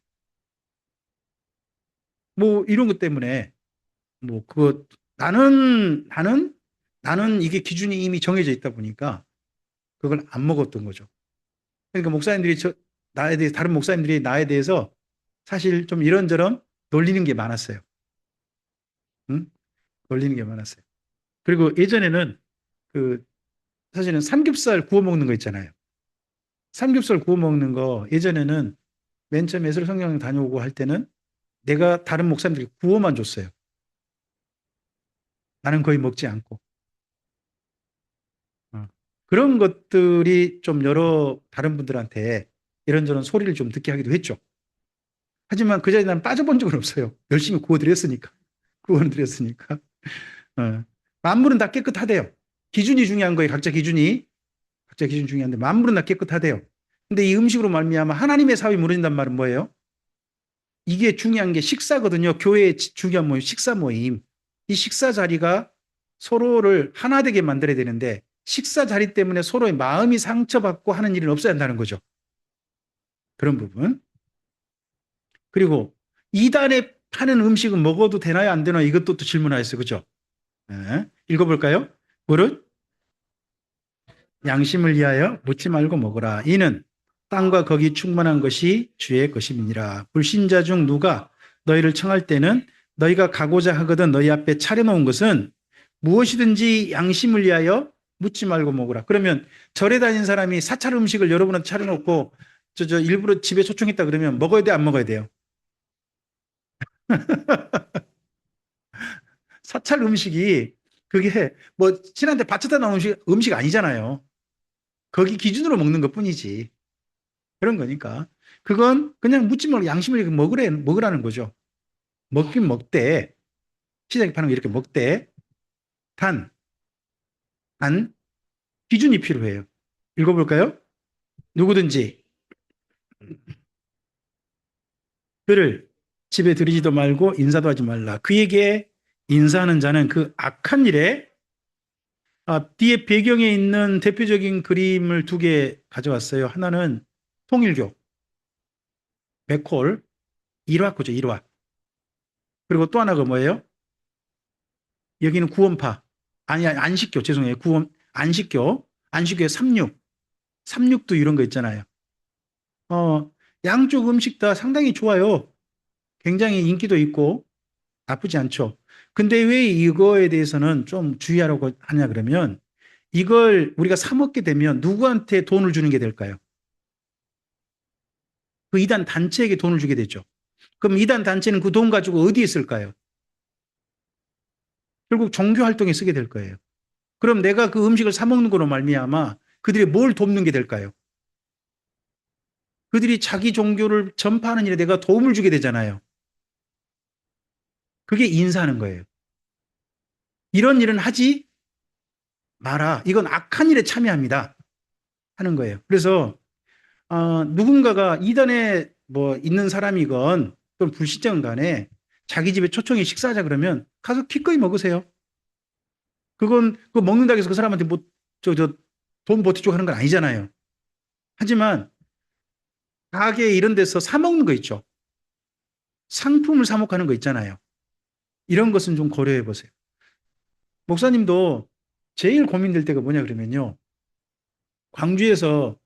뭐 이런 것 때문에 뭐 그거 나는 나는 이게 기준이 이미 정해져 있다 보니까 그걸 안 먹었던 거죠. 그러니까 목사님들이 나에 대해 다른 목사님들이 나에 대해서 사실 좀 이런저런 놀리는 게 많았어요. 응? 놀리는 게 많았어요. 그리고 예전에는 그 사실은 삼겹살 구워 먹는 거 있잖아요. 삼겹살 구워 먹는 거 예전에는 맨 처음 예술 성경 다녀오고 할 때는 내가 다른 목사님들이 구워만 줬어요. 나는 거의 먹지 않고. 어. 그런 것들이 좀 여러 다른 분들한테 이런저런 소리를 좀 듣게 하기도 했죠. 하지만 그 자리에 난 빠져본 적은 없어요. 열심히 구워드렸으니까. 구워드렸으니까. 어. 만물은 다 깨끗하대요. 기준이 중요한 거예요. 각자 기준이. 각자 기준 중요한데 만물은 다 깨끗하대요. 근데 이 음식으로 말미암아 하나님의 사업이 무너진단 말은 뭐예요? 이게 중요한 게 식사거든요. 교회의 중요한 모임, 식사 모임. 이 식사 자리가 서로를 하나 되게 만들어야 되는데 식사 자리 때문에 서로의 마음이 상처받고 하는 일은 없어야 한다는 거죠. 그런 부분. 그리고 이단에 파는 음식은 먹어도 되나요? 안 되나요? 이것도 또 질문하셨어요. 그죠? 네. 읽어볼까요? 무릇 양심을 위하여 묻지 말고 먹으라. 이는 땅과 거기 충만한 것이 주의 것임이니라. 불신자 중 누가 너희를 청할 때는 너희가 가고자 하거든 너희 앞에 차려놓은 것은 무엇이든지 양심을 위하여 묻지 말고 먹으라. 그러면 절에 다닌 사람이 사찰 음식을 여러분한테 차려놓고 저 일부러 집에 초청했다 그러면 먹어야 돼, 안 먹어야 돼요? 사찰 음식이 그게 뭐 신한테 바쳐다 나온 음식 아니잖아요. 거기 기준으로 먹는 것 뿐이지. 그런 거니까. 그건 그냥 묻지 말고 양심을 먹으라는 거죠. 먹긴 먹되, 시장에 파는 거 이렇게 먹되, 단, 단, 기준이 필요해요. 읽어볼까요? 누구든지 그를 집에 들이지도 말고 인사도 하지 말라. 그에게 인사하는 자는 그 악한 일에 뒤에 배경에 있는 대표적인 그림을 두 개 가져왔어요. 하나는 통일교, 백홀, 일화구죠, 일화. 그리고 또 하나가 뭐예요? 여기는 구원파. 아니, 안식교, 죄송해요. 안식교의 삼육. 삼육도 이런 거 있잖아요. 어, 양쪽 음식 다 상당히 좋아요. 굉장히 인기도 있고 나쁘지 않죠. 근데 왜 이거에 대해서는 좀 주의하라고 하냐 그러면 이걸 우리가 사 먹게 되면 누구한테 돈을 주는 게 될까요? 그 이단 단체에게 돈을 주게 되죠. 그럼 이단 단체는 그 돈 가지고 어디에 쓸까요? 결국 종교 활동에 쓰게 될 거예요. 그럼 내가 그 음식을 사 먹는 거로 말미암아 그들이 뭘 돕는 게 될까요? 그들이 자기 종교를 전파하는 일에 내가 도움을 주게 되잖아요. 그게 인사하는 거예요. 이런 일은 하지 마라. 이건 악한 일에 참여합니다. 하는 거예요. 그래서 누군가가 이단에 뭐 있는 사람이건 또는 불신자건 간에 자기 집에 초청해 식사하자 그러면 가서 기꺼이 먹으세요. 그건 그 먹는다고 해서 그 사람한테 뭐 돈 보태주고 하는 건 아니잖아요. 하지만 가게 이런 데서 사 먹는 거 있죠. 상품을 사 먹고 하는 거 있잖아요. 이런 것은 좀 고려해 보세요. 목사님도 제일 고민될 때가 뭐냐 그러면요. 광주에서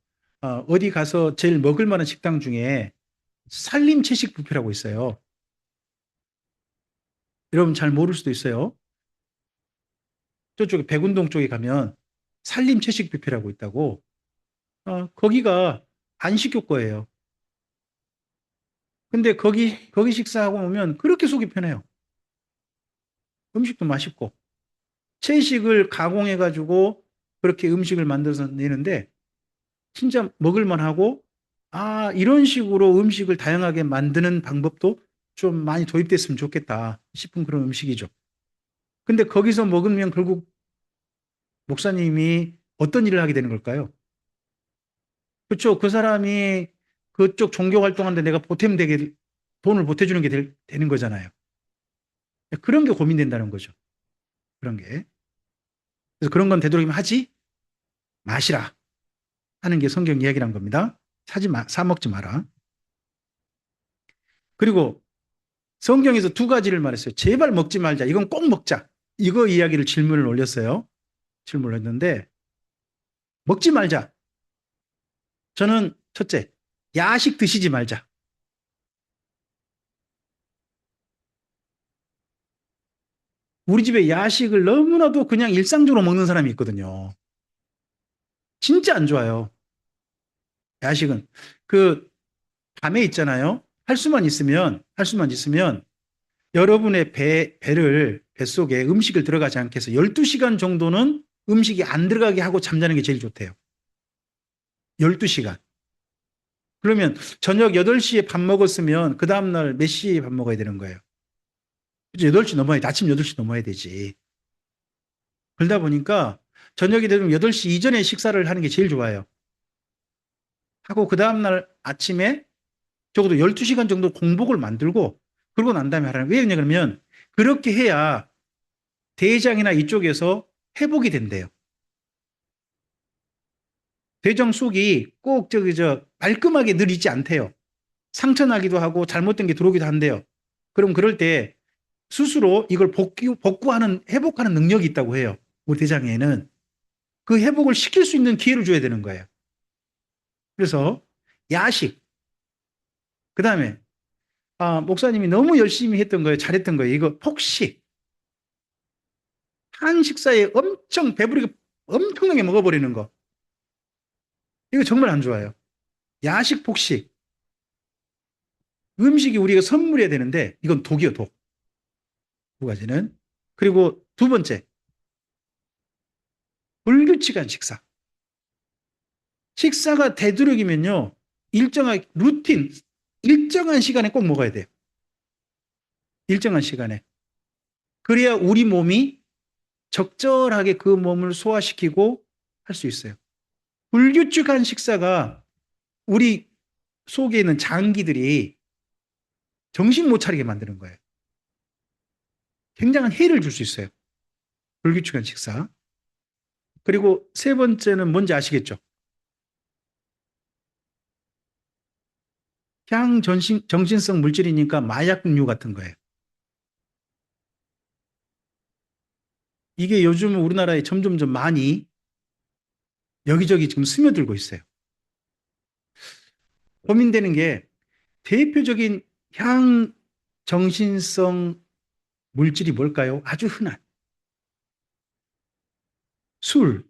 어디 가서 제일 먹을 만한 식당 중에 살림 채식 뷔페라고 있어요. 여러분 잘 모를 수도 있어요. 저쪽에 백운동 쪽에 가면 살림 채식 뷔페라고 있다고. 거기가 안식교 거예요. 근데 거기 식사하고 오면 그렇게 속이 편해요. 음식도 맛있고. 채식을 가공해가지고 그렇게 음식을 만들어서 내는데 진짜 먹을만 하고 이런 식으로 음식을 다양하게 만드는 방법도 좀 많이 도입됐으면 좋겠다 싶은 그런 음식이죠. 근데 거기서 먹으면 결국 목사님이 어떤 일을 하게 되는 걸까요? 그렇죠. 그 사람이 그쪽 종교 활동하는데 내가 보탬되게 돈을 보태주는 게 되는 거잖아요. 그런 게 고민된다는 거죠. 그런 게. 그래서 그런 건 되도록이면 하지 마시라 하는 게 성경 이야기란 겁니다. 사 먹지 마라. 그리고 성경에서 두 가지를 말했어요. 제발 먹지 말자. 이건 꼭 먹자. 이거 이야기를 질문을 올렸어요. 질문을 했는데 먹지 말자. 저는 첫째, 야식 드시지 말자. 우리 집에 야식을 너무나도 그냥 일상적으로 먹는 사람이 있거든요. 진짜 안 좋아요. 야식은. 그 밤에 있잖아요. 할 수만 있으면 여러분의 뱃속에 음식을 들어가지 않게 해서 12시간 정도는 음식이 안 들어가게 하고 잠자는 게 제일 좋대요. 12시간. 그러면 저녁 8시에 밥 먹었으면 그 다음날 몇 시에 밥 먹어야 되는 거예요? 그죠? 8시 넘어야 돼. 아침 8시 넘어야 되지. 그러다 보니까 저녁이 되면 8시 이전에 식사를 하는 게 제일 좋아요. 하고 그 다음날 아침에 적어도 12시간 정도 공복을 만들고 그러고 난 다음에 하라는. 왜 그러냐면 그렇게 해야 대장이나 이쪽에서 회복이 된대요. 대장 속이 꼭 말끔하게 늘 있지 않대요. 상처 나기도 하고 잘못된 게 들어오기도 한대요. 그럼 그럴 때 스스로 이걸 복구하는, 회복하는 능력이 있다고 해요. 우리 대장에는. 그 회복을 시킬 수 있는 기회를 줘야 되는 거예요. 그래서 야식, 그 다음에 목사님이 너무 열심히 했던 거예요. 잘했던 거예요. 이거 폭식. 한 식사에 엄청 배부르게 엄청나게 먹어버리는 거. 이거 정말 안 좋아요. 야식 폭식. 음식이 우리가 선물해야 되는데 이건 독이요, 독. 두 가지는. 그리고 두 번째, 불규칙한 식사. 식사가 되도록이면요, 일정한 루틴, 일정한 시간에 꼭 먹어야 돼요. 일정한 시간에. 그래야 우리 몸이 적절하게 그 몸을 소화시키고 할 수 있어요. 불규칙한 식사가 우리 속에 있는 장기들이 정신 못 차리게 만드는 거예요. 굉장한 해를 줄 수 있어요. 불규칙한 식사. 그리고 세 번째는 뭔지 아시겠죠? 정신성 물질이니까 마약류 같은 거예요. 이게 요즘 우리나라에 점점점 많이 여기저기 지금 스며들고 있어요. 고민되는 게 대표적인 향정신성 물질이 뭘까요? 아주 흔한 술,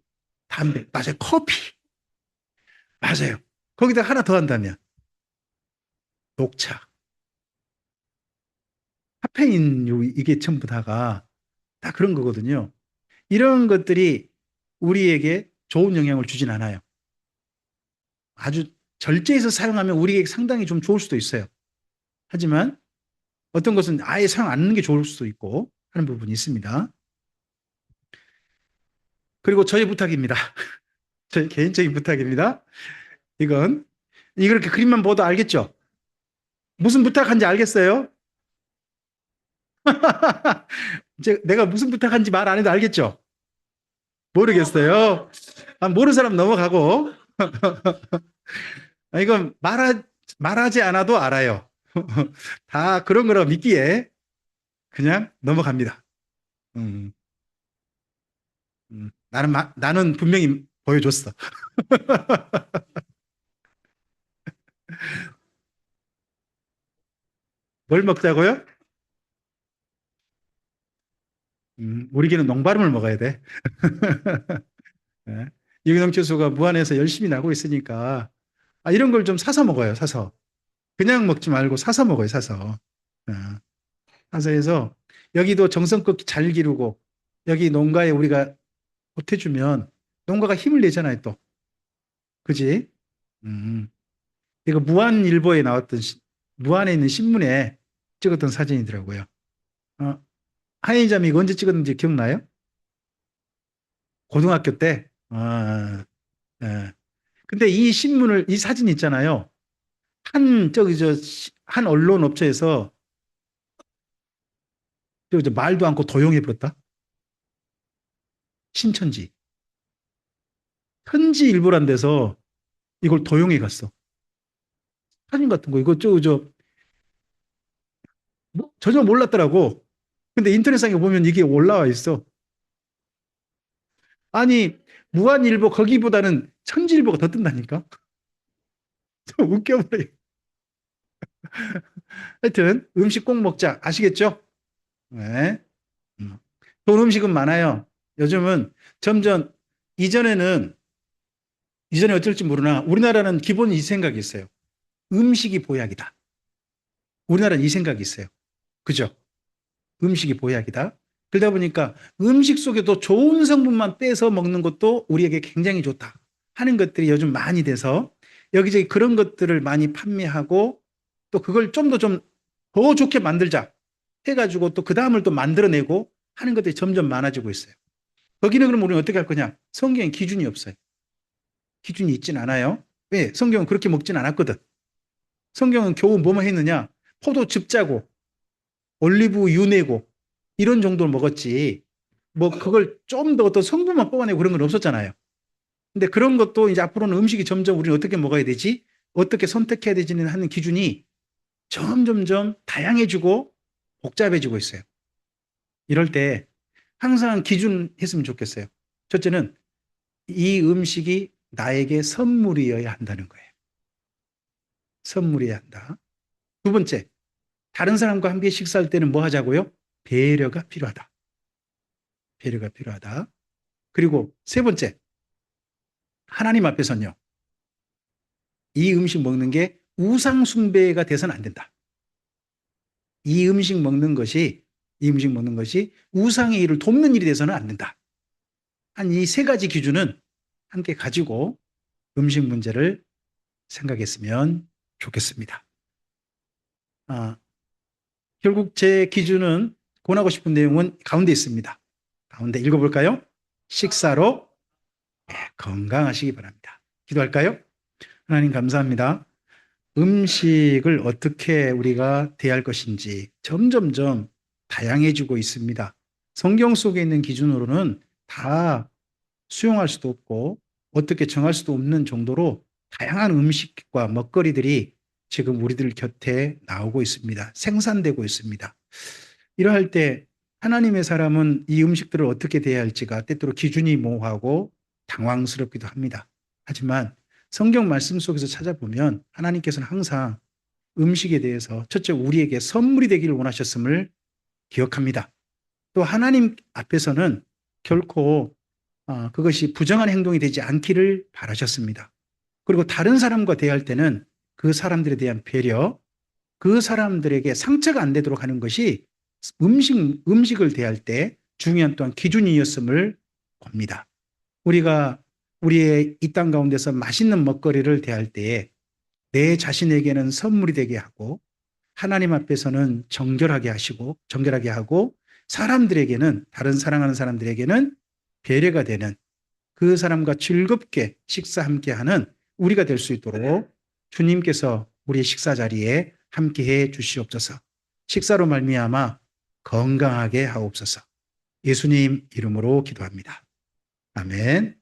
담배, 맞아요. 커피, 맞아요. 거기다 하나 더 한다면 녹차, 카페인류 이게 전부 다가 다 그런 거거든요. 이런 것들이 우리에게 좋은 영향을 주진 않아요. 아주 절제해서 사용하면 우리에게 상당히 좀 좋을 수도 있어요. 하지만 어떤 것은 아예 사용 안 하는 게 좋을 수도 있고 하는 부분이 있습니다. 그리고 저의 부탁입니다. 저의 개인적인 부탁입니다. 이건 이렇게 그림만 보도 알겠죠? 무슨 부탁한지 알겠어요? 내가 무슨 부탁한지 말 안 해도 알겠죠? 모르겠어요. 모르는 사람 넘어가고. 이건 말하지 않아도 알아요. 다 그런 거라고 믿기에 그냥 넘어갑니다. 음, 나는 분명히 보여줬어. 뭘 먹자고요? 우리 개는 농발음을 먹어야 돼. 네. 유기농 채소가 무안에서 열심히 나고 있으니까 이런 걸 좀 사서 먹어요. 사서 그냥 먹지 말고 사서 먹어요. 사서. 어, 사서 해서 여기도 정성껏 잘 기르고 여기 농가에 우리가 보태주면 농가가 힘을 내잖아요. 또 그지? 음, 이거 무안일보에 나왔던 무안에 있는 신문에 찍었던 사진이더라고요. 어, 하인자매 이거 언제 찍었는지 기억나요? 고등학교 때. 예. 근데 이 사진 있잖아요. 한 언론 업체에서 말도 않고 도용해버렸다. 신천지. 현지 일보란 데서 이걸 도용해 갔어. 사진 같은 거, 이거 전혀 몰랐더라고. 근데 인터넷상에 보면 이게 올라와 있어. 아니, 무한일보 거기보다는 천지일보가 더 뜬다니까? 좀 웃겨버려요. 하여튼, 음식 꼭 먹자. 아시겠죠? 네. 음. 좋은 음식은 많아요. 요즘은 점점, 이전에는, 이전에 어쩔지 모르나, 우리나라는 기본 이 생각이 있어요. 음식이 보약이다. 우리나라는 이 생각이 있어요. 그죠? 음식이 보약이다. 그러다 보니까 음식 속에도 좋은 성분만 빼서 먹는 것도 우리에게 굉장히 좋다 하는 것들이 요즘 많이 돼서 여기저기 그런 것들을 많이 판매하고 또 그걸 좀 더 좋게 만들자 해가지고 또 그 다음을 또 만들어내고 하는 것들이 점점 많아지고 있어요. 거기는 그럼 우리는 어떻게 할 거냐? 성경에 기준이 없어요. 기준이 있진 않아요. 왜? 성경은 그렇게 먹진 않았거든. 성경은 겨우 뭐뭐 했느냐? 포도즙 짜고 올리브유 내고 이런 정도를 먹었지. 뭐 그걸 좀 더 어떤 성분만 뽑아내고 그런 건 없었잖아요. 근데 그런 것도 이제 앞으로는 음식이 점점 우리는 어떻게 먹어야 되지? 어떻게 선택해야 되지는 하는 기준이 점점점 다양해지고 복잡해지고 있어요. 이럴 때 항상 기준 했으면 좋겠어요. 첫째는 이 음식이 나에게 선물이어야 한다는 거예요. 선물이어야 한다. 두 번째, 다른 사람과 함께 식사할 때는 뭐 하자고요? 배려가 필요하다. 배려가 필요하다. 그리고 세 번째, 하나님 앞에서는요, 이 음식 먹는 게 우상숭배가 돼서는 안 된다. 이 음식 먹는 것이, 이 음식 먹는 것이 우상의 일을 돕는 일이 돼서는 안 된다. 한 이 세 가지 기준은 함께 가지고 음식 문제를 생각했으면 좋겠습니다. 아, 결국 제 기준은 권하고 싶은 내용은 가운데 있습니다. 가운데 읽어볼까요? 식사로 건강하시기 바랍니다. 기도할까요? 하나님 감사합니다. 음식을 어떻게 우리가 대할 것인지 점점점 다양해지고 있습니다. 성경 속에 있는 기준으로는 다 수용할 수도 없고 어떻게 정할 수도 없는 정도로 다양한 음식과 먹거리들이 지금 우리들 곁에 나오고 있습니다. 생산되고 있습니다. 이러할 때 하나님의 사람은 이 음식들을 어떻게 대해야 할지가 때때로 기준이 모호하고 당황스럽기도 합니다. 하지만 성경 말씀 속에서 찾아보면 하나님께서는 항상 음식에 대해서 첫째 우리에게 선물이 되기를 원하셨음을 기억합니다. 또 하나님 앞에서는 결코 그것이 부정한 행동이 되지 않기를 바라셨습니다. 그리고 다른 사람과 대할 때는 그 사람들에 대한 배려, 그 사람들에게 상처가 안 되도록 하는 것이 음식을 대할 때 중요한 또한 기준이었음을 봅니다. 우리가 우리의 이 땅 가운데서 맛있는 먹거리를 대할 때에 내 자신에게는 선물이 되게 하고 하나님 앞에서는 정결하게 하고 사람들에게는 다른 사랑하는 사람들에게는 배려가 되는 그 사람과 즐겁게 식사 함께 하는 우리가 될 수 있도록 주님께서 우리 식사 자리에 함께 해 주시옵소서. 식사로 말미암아 건강하게 하옵소서. 예수님 이름으로 기도합니다. 아멘.